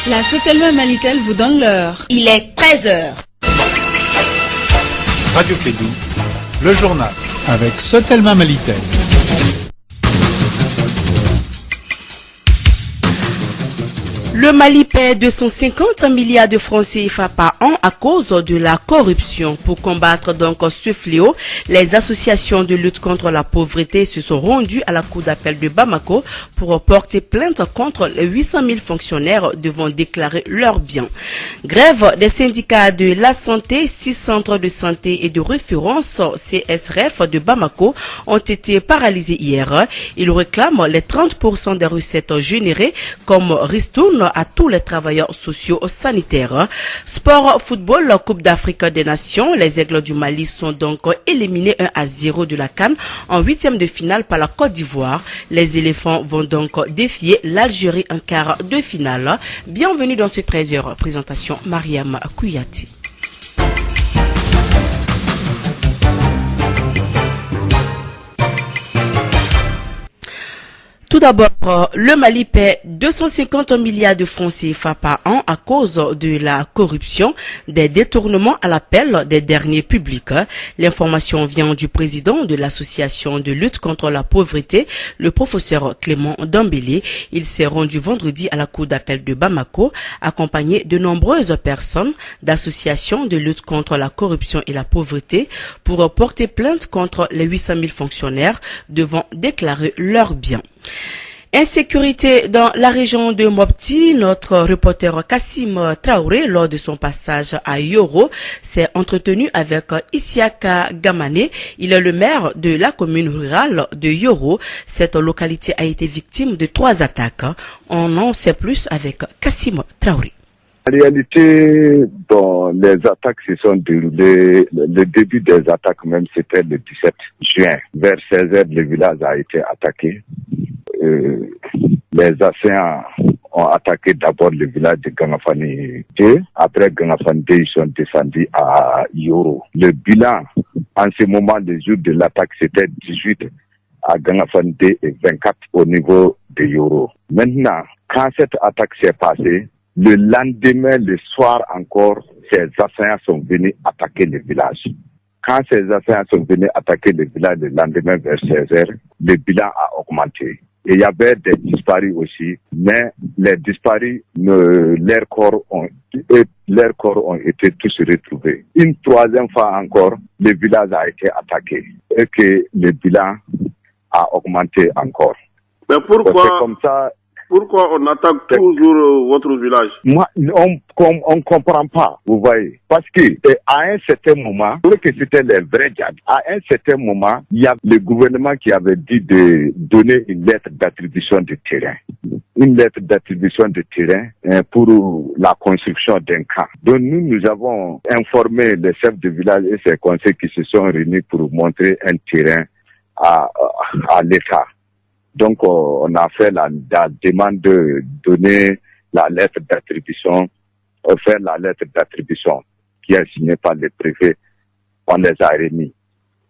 La Sotelma Malitel vous donne l'heure. Il est 13h. Radio Kédou, le journal avec Sotelma Malitel. Le Mali paie 250 milliards de francs CFA par an à cause de la corruption. Pour combattre donc ce fléau, les associations de lutte contre la pauvreté se sont rendues à la cour d'appel de Bamako pour porter plainte contre les 800 000 fonctionnaires devant déclarer leurs biens. Grève des syndicats de la santé, 6 centres de santé et de référence CSRF de Bamako ont été paralysés hier. Ils réclament les 30% des recettes générées comme ristourne à tous les travailleurs sociaux sanitaires. Sport football, Coupe d'Afrique des Nations. Les Aigles du Mali sont donc éliminés 1-0 de la CAN en 8e de finale par la Côte d'Ivoire. Les éléphants vont donc défier l'Algérie en quart de finale. Bienvenue dans ce 13h. Présentation Mariam Kouyati. Tout d'abord, le Mali paie 250 milliards de francs CFA par an à cause de la corruption, des détournements à l'appel des derniers publics. L'information vient du président de l'association de lutte contre la pauvreté, le professeur Clément Dambélé. Il s'est rendu vendredi à la cour d'appel de Bamako, accompagné de nombreuses personnes d'associations de lutte contre la corruption et la pauvreté pour porter plainte contre les 800 000 fonctionnaires devant déclarer leurs biens. Insécurité dans la région de Mopti, notre reporter Kassim Traoré, lors de son passage à Yoro, s'est entretenu avec Isiaka Gamane. Il est le maire de la commune rurale de Yoro. Cette localité a été victime de 3 attaques. On en sait plus avec Kassim Traoré. En réalité, les attaques se sont déroulées, le début des attaques même c'était le 17 juin. Vers 16h, le village a été attaqué. Les assaillants ont attaqué d'abord le village de Gangafani 2. Après Gangafani 2, ils sont descendus à Yoro. Le bilan, en ce moment, le jour de l'attaque, c'était 18 à Gangafani 2 et 24 au niveau de Yoro. Maintenant, quand cette attaque s'est passée, le lendemain, le soir encore, ces assaillants sont venus attaquer le village. Quand ces assaillants sont venus attaquer le village le lendemain vers 16h, le bilan a augmenté. Et il y avait des disparus aussi, mais les disparus, leurs corps ont été tous retrouvés. Une troisième fois encore, le village a été attaqué et que le bilan a augmenté encore. Mais pourquoi? C'est comme ça. Pourquoi on attaque toujours votre village? Moi, on comprend pas, vous voyez. Parce que à un certain moment, que c'était les vrais djihadistes, à un certain moment, il y a le gouvernement qui avait dit de donner une lettre d'attribution de terrain. Une lettre d'attribution de terrain pour la construction d'un camp. Donc nous avons informé les chefs de village et ses conseils qui se sont réunis pour montrer un terrain à l'État. Donc, on a fait la demande de donner la lettre d'attribution, faire la lettre d'attribution qui est signée par le préfet. On les a remis.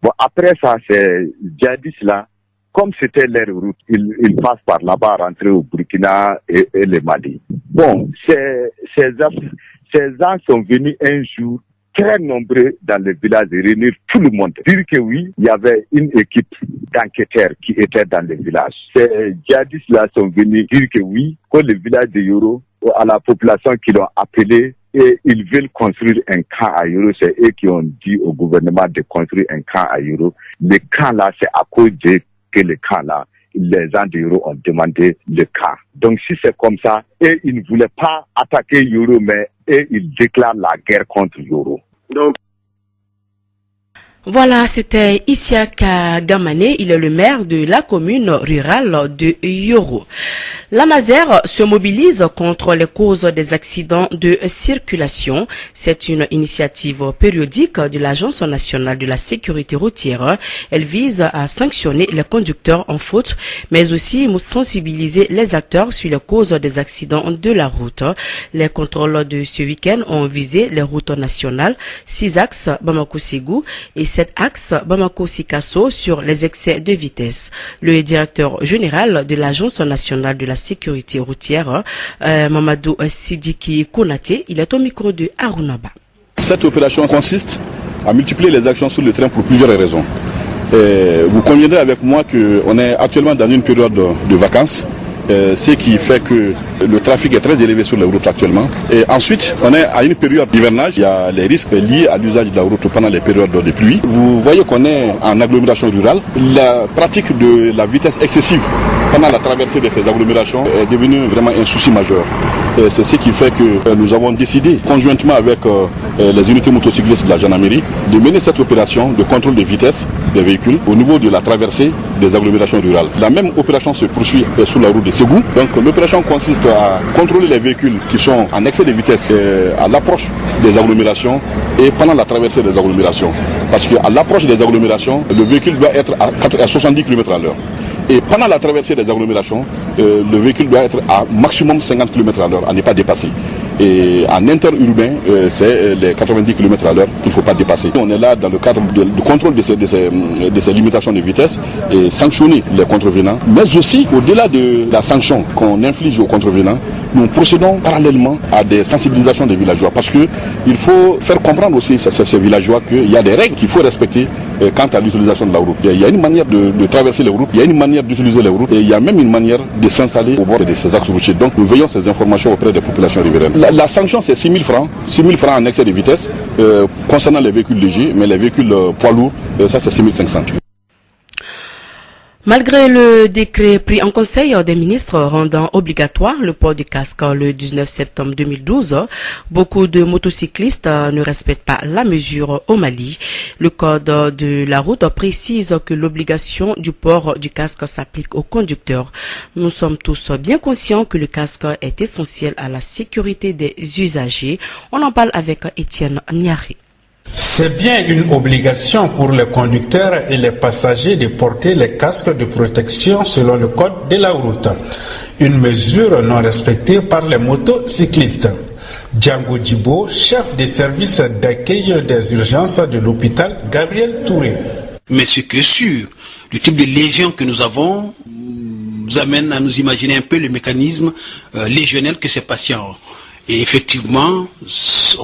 Bon, après ça, ces djihadistes là, comme c'était leur route, ils passent par là-bas, rentrer au Burkina et le Mali. Bon, ces gens sont venus un jour, très nombreux dans le village, de réunir tout le monde. Dire que oui, il y avait une équipe d'enquêteurs qui était dans le village. Ces djihadistes-là sont venus dire que oui, que le village de Yoro, à la population qui l'ont appelé, et ils veulent construire un camp à Yoro. C'est eux qui ont dit au gouvernement de construire un camp à Yoro. Le camp-là, c'est à cause que le camp-là, les gens de Yoro ont demandé le camp. Donc si c'est comme ça, et ils ne voulaient pas attaquer Yoro, mais et ils déclarent la guerre contre Yoro. Donc, voilà, c'était Isiaka Gamane, il est le maire de la commune rurale de Yoro. La Naser se mobilise contre les causes des accidents de circulation. C'est une initiative périodique de l'Agence nationale de la sécurité routière. Elle vise à sanctionner les conducteurs en faute, mais aussi sensibiliser les acteurs sur les causes des accidents de la route. Les contrôles de ce week-end ont visé les routes nationales, 6 axes Bamako-Ségou et 7 axes Bamako-Sikasso sur les excès de vitesse. Le directeur général de l'Agence nationale de la sécurité routière. Mamadou Sidiki Konaté, il est au micro de Arunaba. Cette opération consiste à multiplier les actions sur le terrain pour plusieurs raisons. Vous conviendrez avec moi qu'on est actuellement dans une période de vacances, ce qui fait que le trafic est très élevé sur les routes actuellement. Et ensuite, on est à une période d'hivernage. Il y a les risques liés à l'usage de la route pendant les périodes de pluie. Vous voyez qu'on est en agglomération rurale. La pratique de la vitesse excessive pendant la traversée de ces agglomérations est devenue vraiment un souci majeur. C'est ce qui fait que nous avons décidé, conjointement avec les unités motocyclistes de la gendarmerie, de mener cette opération de contrôle de vitesse des véhicules au niveau de la traversée des agglomérations rurales. La même opération se poursuit sur la route de Ségou. Donc l'opération consiste à contrôler les véhicules qui sont en excès de vitesse à l'approche des agglomérations et pendant la traversée des agglomérations. Parce qu'à l'approche des agglomérations, le véhicule doit être à 70 km à l'heure. Et pendant la traversée des agglomérations, le véhicule doit être à maximum 50 km à l'heure, à ne pas dépasser. Et en interurbain, c'est les 90 km à l'heure qu'il ne faut pas dépasser. On est là dans le cadre du contrôle de ces limitations de vitesse et sanctionner les contrevenants. Mais aussi, au-delà de la sanction qu'on inflige aux contrevenants, nous procédons parallèlement à des sensibilisations des villageois. Parce qu'il faut faire comprendre aussi à ces villageois qu'il y a des règles qu'il faut respecter quant à l'utilisation de la route. Il y a une manière de traverser les routes, il y a une manière d'utiliser les routes et il y a même une manière de s'installer au bord de ces axes routiers. Donc nous veillons ces informations auprès des populations riveraines. La sanction c'est 6 000 francs, 6 000 francs en excès de vitesse concernant les véhicules légers, mais les véhicules poids lourds, ça c'est 6 500. Malgré le décret pris en Conseil des ministres rendant obligatoire le port du casque le 19 septembre 2012, beaucoup de motocyclistes ne respectent pas la mesure au Mali. Le code de la route précise que l'obligation du port du casque s'applique aux conducteurs. Nous sommes tous bien conscients que le casque est essentiel à la sécurité des usagers. On en parle avec Étienne Niari. C'est bien une obligation pour les conducteurs et les passagers de porter les casques de protection selon le code de la route. Une mesure non respectée par les motocyclistes. Django Djibo, chef des services d'accueil des urgences de l'hôpital Gabriel Touré. Mais ce que est sûr, le type de lésions que nous avons nous amène à nous imaginer un peu le mécanisme lésionnel que ces patients ont. Et effectivement,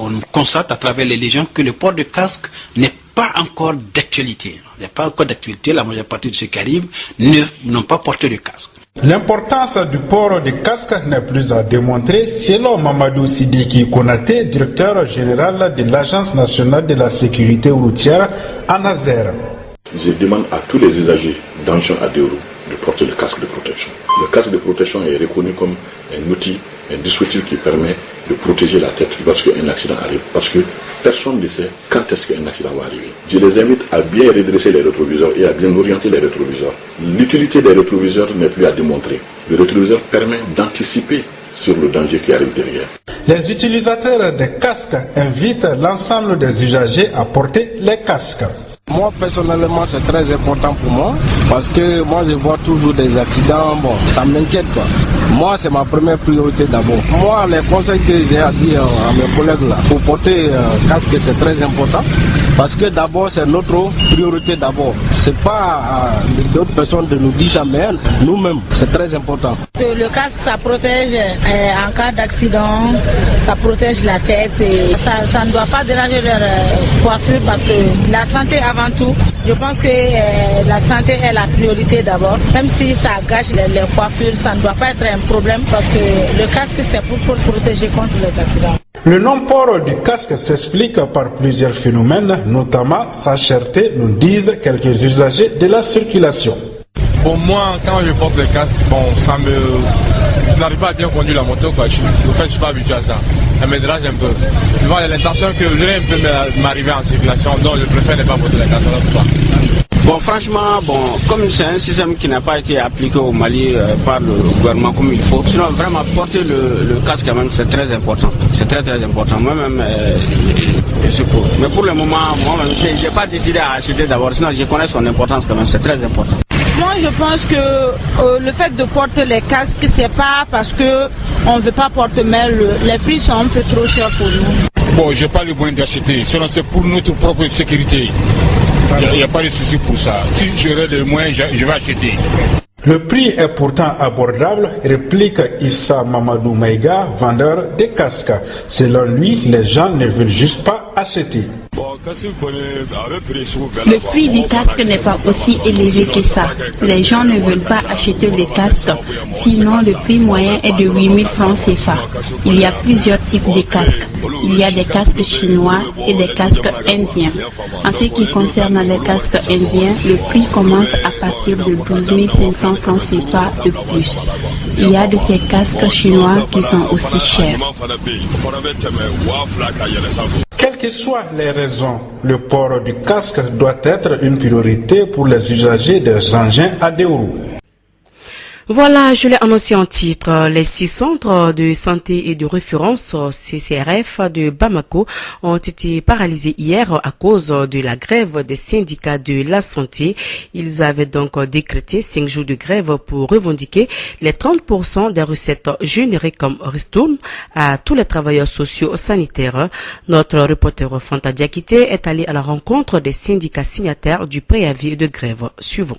on constate à travers les lésions que le port de casque n'est pas encore d'actualité. Il n'y a pas encore d'actualité. La majeure partie de ceux qui arrivent n'ont pas porté de casque. L'importance du port de casque n'est plus à démontrer, selon Mamadou Sidiki Konaté, directeur général de l'Agence nationale de la sécurité routière, ANASER. Je demande à tous les usagers d'engins à deux roues de porter le casque de protection. Le casque de protection est reconnu comme un outil, un dispositif qui permet de protéger la tête lorsqu'un accident arrive. Parce que personne ne sait quand est-ce qu'un accident va arriver. Je les invite à bien redresser les rétroviseurs et à bien orienter les rétroviseurs. L'utilité des rétroviseurs n'est plus à démontrer. Le rétroviseur permet d'anticiper sur le danger qui arrive derrière. Les utilisateurs des casques invitent l'ensemble des usagers à porter les casques. Moi personnellement c'est très important pour moi parce que moi je vois toujours des accidents, bon ça m'inquiète quoi. Moi c'est ma première priorité d'abord. Moi les conseils que j'ai à dire à mes collègues là, pour porter casque c'est très important parce que d'abord c'est notre priorité d'abord. C'est pas d'autres personnes de nous dire jamais, nous-mêmes c'est très important. Le casque ça protège en cas d'accident, ça protège la tête et ça ne doit pas déranger leur coiffure parce que la santé avant tout, je pense que la santé est la priorité d'abord. Même si ça gâche les coiffures, ça ne doit pas être un problème parce que le casque c'est pour protéger contre les accidents. Le non-port du casque s'explique par plusieurs phénomènes, notamment sa cherté, nous disent quelques usagers de la circulation. Pour moi, quand je porte le casque, bon, je n'arrive pas à bien conduire la moto, quoi. Je ne suis pas habitué à ça. Ça me dérange un peu. Je vois l'intention que l'un peut m'arriver en circulation, donc je préfère ne pas porter le casque. Bon, franchement, comme c'est un système qui n'a pas été appliqué au Mali par le gouvernement comme il faut, sinon vraiment porter le casque quand même, c'est très important. C'est très très important. Moi-même, je suppose. Mais pour le moment, moi-même, je n'ai pas décidé à acheter d'abord, sinon je connais son importance quand même, c'est très important. Moi je pense que le fait de porter les casques, c'est pas parce que on veut pas porter, mais les prix sont un peu trop chers pour nous. Bon, je n'ai pas le moyen d'acheter, sinon c'est pour notre propre sécurité. Il n'y a pas de souci pour ça. Si j'aurais les moyens, je vais acheter. Le prix est pourtant abordable, réplique Issa Mamadou Maïga, vendeur des casques. Selon lui, les gens ne veulent juste pas acheter. Le prix du casque n'est pas aussi élevé que ça. Les gens ne veulent pas acheter les casques, sinon le prix moyen est de 8000 francs CFA. Il y a plusieurs types de casques. Il y a des casques chinois et des casques indiens. En ce qui concerne les casques indiens, le prix commence à partir de 12 500 francs CFA de plus. Il y a de ces casques chinois qui sont aussi chers. Quelles que soient les raisons, le port du casque doit être une priorité pour les usagers des engins à deux roues. Voilà, je l'ai annoncé en titre. Les 6 centres de santé et de référence CCRF de Bamako ont été paralysés hier à cause de la grève des syndicats de la santé. Ils avaient donc décrété 5 jours de grève pour revendiquer les 30% des recettes générées comme ristourne à tous les travailleurs sociaux sanitaires. Notre reporter Fanta Diakité est allé à la rencontre des syndicats signataires du préavis de grève. Suivant.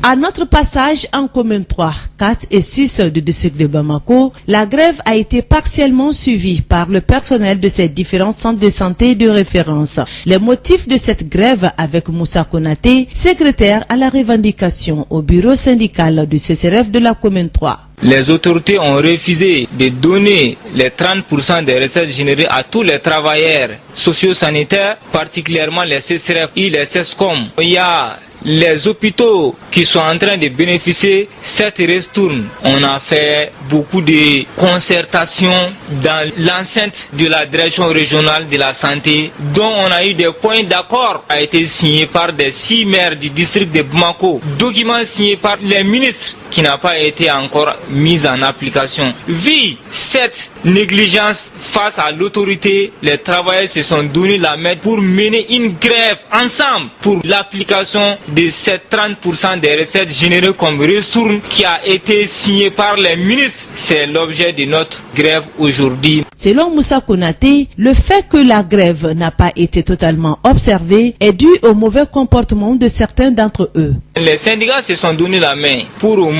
À notre passage en commune 3, 4 et 6 du district de Bamako, la grève a été partiellement suivie par le personnel de ces différents centres de santé de référence. Les motifs de cette grève avec Moussa Konaté, secrétaire à la revendication au bureau syndical du CCRF de la commune 3. Les autorités ont refusé de donner les 30% des recettes générées à tous les travailleurs socio-sanitaires, particulièrement les CCRF et les CESCOM. Il y a les hôpitaux qui sont en train de bénéficier cette ristourne. On a fait beaucoup de concertations dans l'enceinte de la direction régionale de la santé, dont on a eu des points d'accord, a été signé par des 6 maires du district de Bamako, document signé par les ministres qui n'a pas été encore mise en application. Vu cette négligence face à l'autorité, les travailleurs se sont donné la main pour mener une grève ensemble pour l'application de ces 30% des recettes générées comme ristourne qui a été signée par les ministres. C'est l'objet de notre grève aujourd'hui. Selon Moussa Konaté, le fait que la grève n'a pas été totalement observée est dû au mauvais comportement de certains d'entre eux. Les syndicats se sont donné la main pour au moins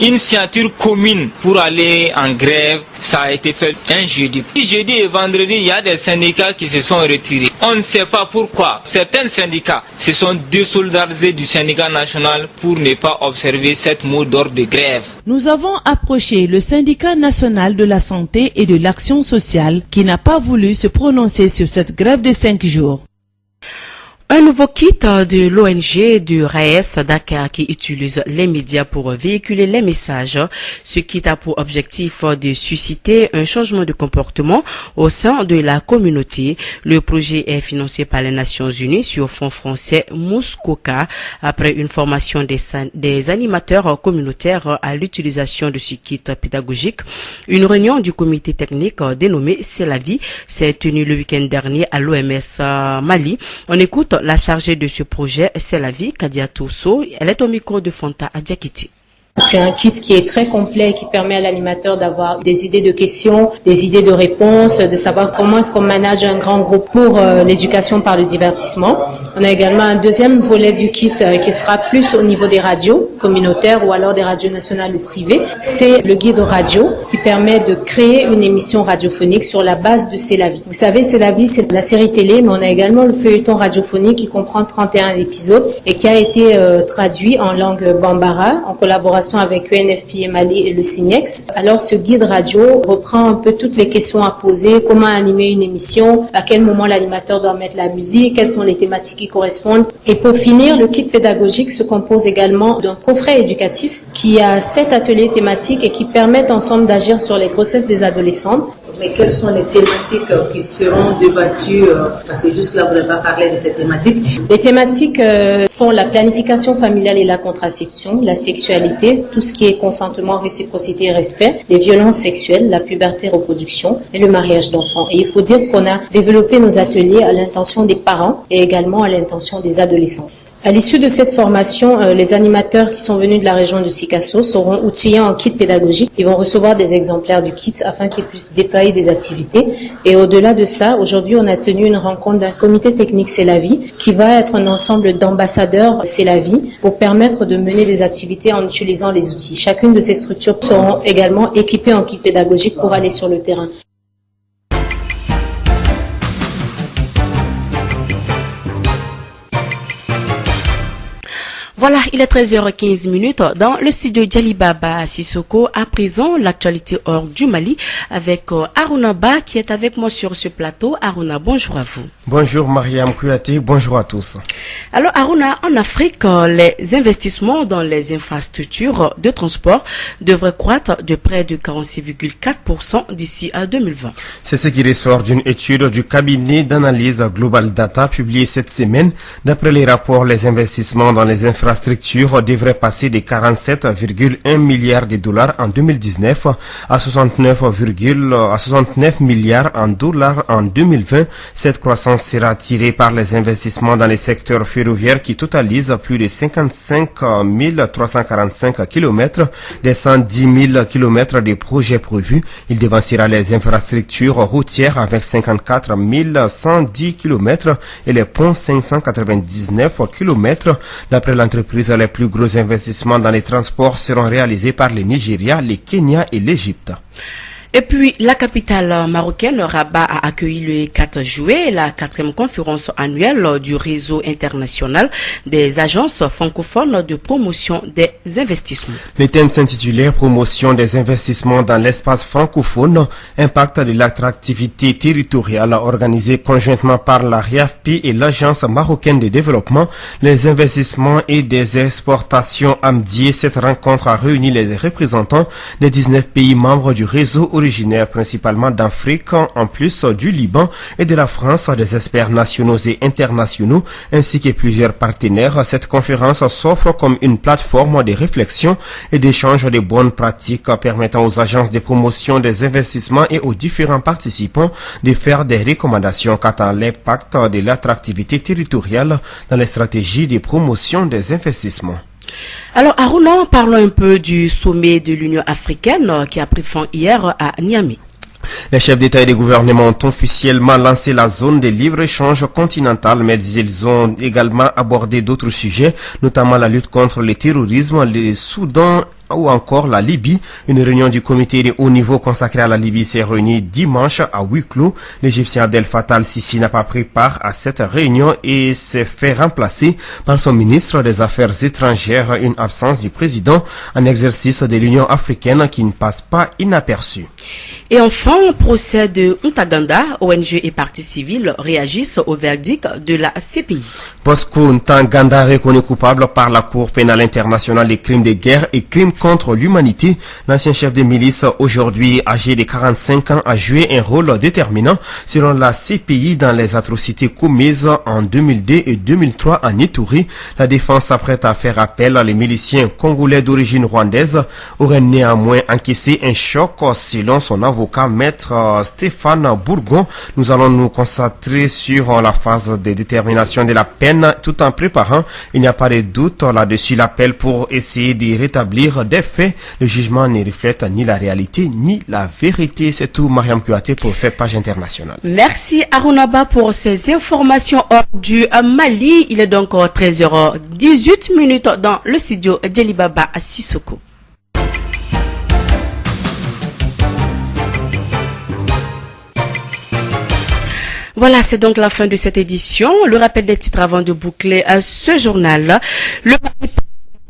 une signature commune pour aller en grève. Ça a été fait un jeudi. Jeudi et vendredi, il y a des syndicats qui se sont retirés. On ne sait pas pourquoi. Certains syndicats se sont désolidarisés du syndicat national pour ne pas observer cette mot d'ordre de grève. Nous avons approché le syndicat national de la santé et de l'action sociale qui n'a pas voulu se prononcer sur cette grève de 5 jours. Un nouveau kit de l'ONG du RAES Dakar qui utilise les médias pour véhiculer les messages. Ce kit a pour objectif de susciter un changement de comportement au sein de la communauté. Le projet est financé par les Nations Unies sur fonds français Muskoka après une formation des animateurs communautaires à l'utilisation de ce kit pédagogique. Une réunion du comité technique dénommé C'est la vie s'est tenue le week-end dernier à l'OMS Mali. On écoute la chargée de ce projet, C'est la vie, Kadia Tousso. Elle est au micro de Fanta Adiakiti. C'est un kit qui est très complet et qui permet à l'animateur d'avoir des idées de questions, des idées de réponses, de savoir comment est-ce qu'on manage un grand groupe pour l'éducation par le divertissement. On a également un deuxième volet du kit qui sera plus au niveau des radios communautaires ou alors des radios nationales ou privées. C'est le guide radio qui permet de créer une émission radiophonique sur la base de C'est la vie. Vous savez, C'est la vie, c'est la série télé, mais on a également le feuilleton radiophonique qui comprend 31 épisodes et qui a été traduit en langue bambara en collaboration avec UNFPA Mali et le SINEX. Alors ce guide radio reprend un peu toutes les questions à poser, comment animer une émission, à quel moment l'animateur doit mettre la musique, quelles sont les thématiques qui correspondent. Et pour finir, le kit pédagogique se compose également d'un coffret éducatif qui a 7 ateliers thématiques et qui permettent ensemble d'agir sur les grossesses des adolescentes. Mais quelles sont les thématiques qui seront débattues parce que jusque-là, vous n'avez pas parlé de ces thématiques. Les thématiques sont la planification familiale et la contraception, la sexualité, tout ce qui est consentement, réciprocité et respect, les violences sexuelles, la puberté, reproduction et le mariage d'enfants. Et il faut dire qu'on a développé nos ateliers à l'intention des parents et également à l'intention des adolescents. À l'issue de cette formation, les animateurs qui sont venus de la région de Sikasso seront outillés en kit pédagogique. Ils vont recevoir des exemplaires du kit afin qu'ils puissent déployer des activités. Et au-delà de ça, aujourd'hui, on a tenu une rencontre d'un comité technique C'est la vie qui va être un ensemble d'ambassadeurs C'est la vie pour permettre de mener des activités en utilisant les outils. Chacune de ces structures seront également équipées en kit pédagogique pour aller sur le terrain. Voilà, il est 13h15 dans le studio Djalibaba Sissoko. À présent, l'actualité hors du Mali avec Aruna Ba qui est avec moi sur ce plateau. Aruna, bonjour à vous. Bonjour Mariam Kouyaté, bonjour à tous. Alors Aruna, en Afrique, les investissements dans les infrastructures de transport devraient croître de près de 46,4% d'ici à 2020. C'est ce qui ressort d'une étude du cabinet d'analyse Global Data publiée cette semaine. D'après les rapports, les investissements dans les infrastructures devraient passer de 47,1 milliards de dollars en 2019 à 69 milliards en dollars en 2020. Cette croissance sera tirée par les investissements dans les secteurs ferroviaires qui totalisent plus de 55 345 km des 110 000 km de projets prévus. Il devancera les infrastructures routières avec 54 110 km et les ponts 599 km. D'après l'entreprise, les plus gros investissements dans les transports seront réalisés par le Nigeria, le Kenya et l'Égypte. Et puis, la capitale marocaine, Rabat, a accueilli le 4 juillet la 4e conférence annuelle du réseau international des agences francophones de promotion des investissements. Le thème s'intitulait Promotion des investissements dans l'espace francophone, impact de l'attractivité territoriale, organisé conjointement par la RIAFP et l'Agence marocaine de développement, les investissements et des exportations AMDIE. Cette rencontre a réuni les représentants des 19 pays membres du réseau originaires principalement d'Afrique, en plus du Liban et de la France, des experts nationaux et internationaux, ainsi que plusieurs partenaires. Cette conférence s'offre comme une plateforme de réflexion et d'échange de bonnes pratiques permettant aux agences de promotion des investissements et aux différents participants de faire des recommandations quant à l'impact de l'attractivité territoriale dans les stratégies de promotion des investissements. Alors Aruna, parlons un peu du sommet de l'Union africaine qui a pris fin hier à Niamey. Les chefs d'État et de gouvernement ont officiellement lancé la zone de libre-échange continentale, mais ils ont également abordé d'autres sujets, notamment la lutte contre le terrorisme, le Soudan ou encore la Libye. Une réunion du comité de haut niveau consacré à la Libye s'est réunie dimanche à huis clos. L'Égyptien Abdel Fattah al-Sisi n'a pas pris part à cette réunion et s'est fait remplacer par son ministre des Affaires étrangères, une absence du président en exercice de l'Union africaine qui ne passe pas inaperçue. Et enfin, au procès de Ntaganda, ONG et partis civils réagissent au verdict de la CPI. Bosco Ntaganda, reconnu coupable par la Cour pénale internationale des crimes de guerre et crimes contre l'humanité, l'ancien chef de milice, aujourd'hui âgé de 45 ans, a joué un rôle déterminant selon la CPI dans les atrocités commises en 2002 et 2003 en Ituri. La défense s'apprête à faire appel. Les miliciens congolais d'origine rwandaise auraient néanmoins encaissé un choc selon son avocat maître Stéphane Bourgon. Nous allons nous concentrer sur la phase de détermination de la peine tout en préparant, il n'y a pas de doute là-dessus, l'appel pour essayer de rétablir des faits. Le jugement ne reflète ni la réalité ni la vérité. C'est tout, Mariam Kouyaté, pour cette page internationale. Merci Arunaba pour ces informations hors du Mali. Il est donc 13h18 dans le studio Djelibaba à Sissoko. Voilà, c'est donc la fin de cette édition. Le rappel des titres avant de boucler ce journal. Le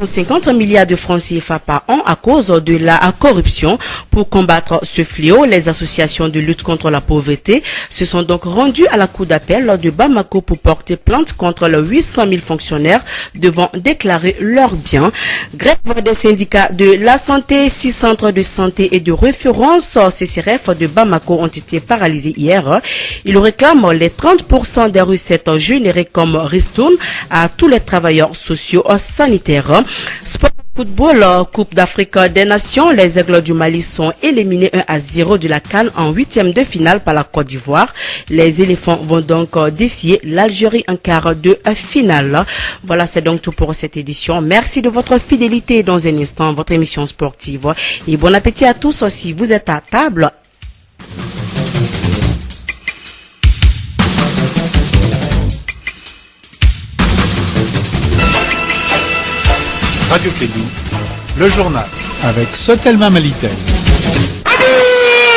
50 milliards de francs CFA par an à cause de la corruption. Pour combattre ce fléau, les associations de lutte contre la pauvreté se sont donc rendues à la cour d'appel de Bamako pour porter plainte contre les 800 000 fonctionnaires devant déclarer leurs biens. Grève des syndicats de la santé, 6 centres de santé et de référence CCRF de Bamako ont été paralysés hier. Ils réclament les 30% des recettes générées comme ristourne à tous les travailleurs sociaux sanitaires. Sport Football, Coupe d'Afrique des Nations, les Aigles du Mali sont éliminés 1-0 de la CAN en 8e de finale par la Côte d'Ivoire. Les éléphants vont donc défier l'Algérie en quart de finale. Voilà, c'est donc tout pour cette édition. Merci de votre fidélité. Dans un instant, votre émission sportive. Et bon appétit à tous si vous êtes à table. Radio Kédou, le journal avec Sotelma Malitel.